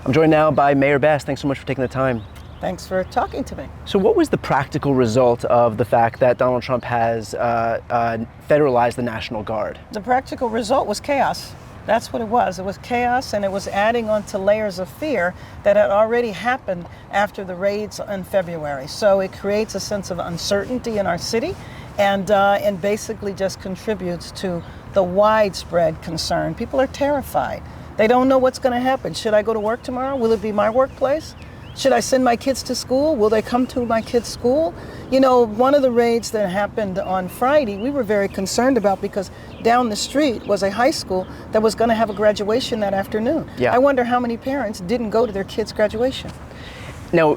I'm joined now by Mayor Bass. Thanks so much for taking the time. Thanks for talking to me. So what was the practical result of the fact that Donald Trump has federalized the National Guard? The practical result was chaos. That's what it was. It was chaos, and it was adding on to layers of fear that had already happened after the raids in February. So it creates a sense of uncertainty in our city and basically just contributes to the widespread concern. People are terrified. They don't know what's going to happen. Should I go to work tomorrow? Will it be my workplace? Should I send my kids to school? Will they come to my kids' school? You know, one of the raids that happened on Friday, we were very concerned about because down the street was a high school that was going to have a graduation that afternoon. Yeah. I wonder how many parents didn't go to their kids' graduation. Now,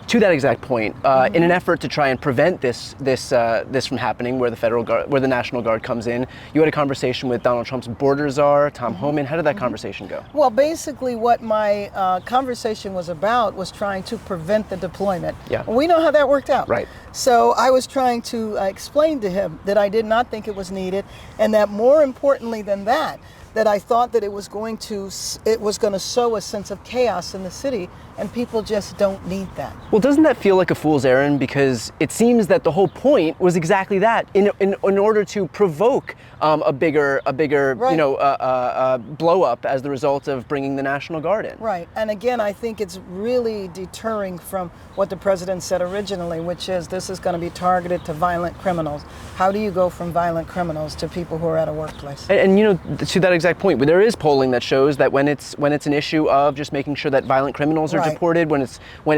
to that exact point, in an effort to try and prevent this from happening, where the National Guard comes in, you had a conversation with Donald Trump's border czar, Tom Homan. How did that conversation go? Well, basically, what my conversation was about was trying to prevent the deployment. Yeah. We know how that worked out. Right. So I was trying to explain to him that I did not think it was needed, and that more importantly than that I thought that it was going to sow a sense of chaos in the city, and people just don't need that. Well, doesn't that feel like a fool's errand? Because it seems that the whole point was exactly that, in order to provoke a bigger right. Blow up as the result of bringing the National Guard in. Right, and again, I think it's really deterring from what the president said originally, which is this is going to be targeted to violent criminals. How do you go from violent criminals to people who are at a workplace? And you know, to that exact point, there is polling that shows that when it's an issue of just making sure that violent criminals are right. deported, when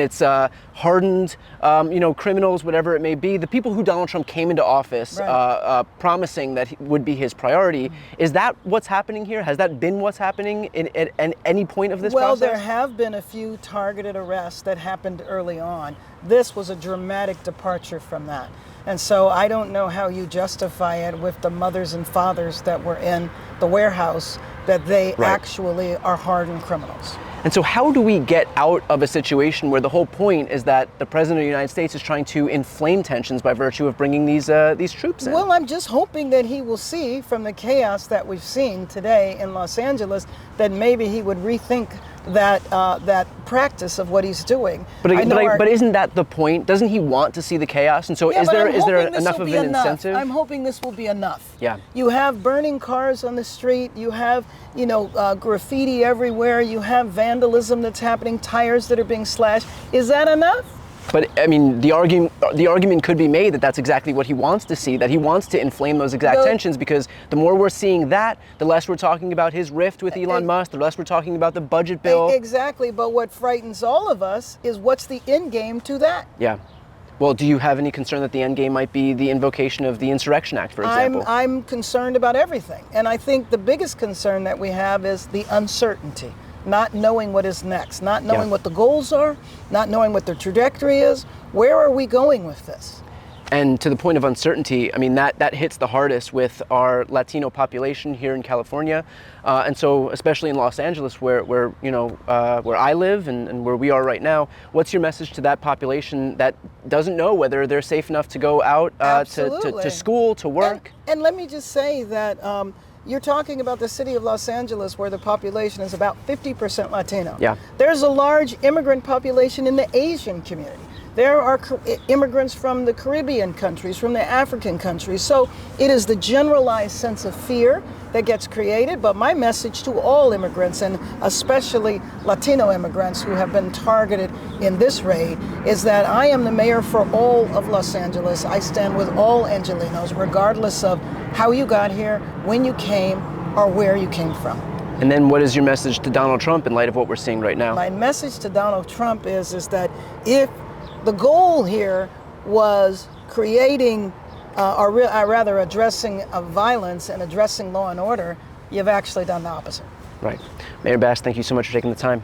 it's hardened, criminals, whatever it may be, the people who Donald Trump came into office right. Promising that would be his priority, is that what's happening here? Has that been what's happening at any point of this process? Well, there have been a few targeted arrests that happened early on. This was a dramatic departure from that. And so I don't know how you justify it with the mothers and fathers that were in the warehouse that they right. actually are hardened criminals. And so how do we get out of a situation where the whole point is that the President of the United States is trying to inflame tensions by virtue of bringing these troops in? Well, I'm just hoping that he will see from the chaos that we've seen today in Los Angeles that maybe he would rethink that practice of what he's doing. But isn't that the point? Doesn't he want to see the chaos? And so yeah, is there enough of an incentive? I'm hoping this will be enough. Yeah. You have burning cars on the street. You have graffiti everywhere. You have vandalism that's happening. Tires that are being slashed. Is that enough? But I mean, the argument could be made that that's exactly what he wants to see, that he wants to inflame those exact tensions, because the more we're seeing that, the less we're talking about his rift with Elon Musk, the less we're talking about the budget bill. Exactly, but what frightens all of us is what's the end game to that? Yeah. Well, do you have any concern that the end game might be the invocation of the Insurrection Act, for example? I'm concerned about everything, and I think the biggest concern that we have is the uncertainty. Not knowing what is next, not knowing what the goals are, not knowing what the trajectory is. Where are we going with this? And to the point of uncertainty, I mean, that hits the hardest with our Latino population here in California. And so, especially in Los Angeles, where I live and where we are right now, what's your message to that population that doesn't know whether they're safe enough to go out to school, to work? And let me just say that you're talking about the city of Los Angeles, where the population is about 50% Latino. Yeah. There's a large immigrant population in the Asian community. There are immigrants from the Caribbean countries, from the African countries. So it is the generalized sense of fear that gets created. But my message to all immigrants, and especially Latino immigrants who have been targeted in this raid, is that I am the mayor for all of Los Angeles. I stand with all Angelenos, regardless of how you got here, when you came, or where you came from. And then what is your message to Donald Trump in light of what we're seeing right now? My message to Donald Trump is that if the goal here was creating, or rather addressing violence and addressing law and order, you've actually done the opposite. Right. Mayor Bass, thank you so much for taking the time.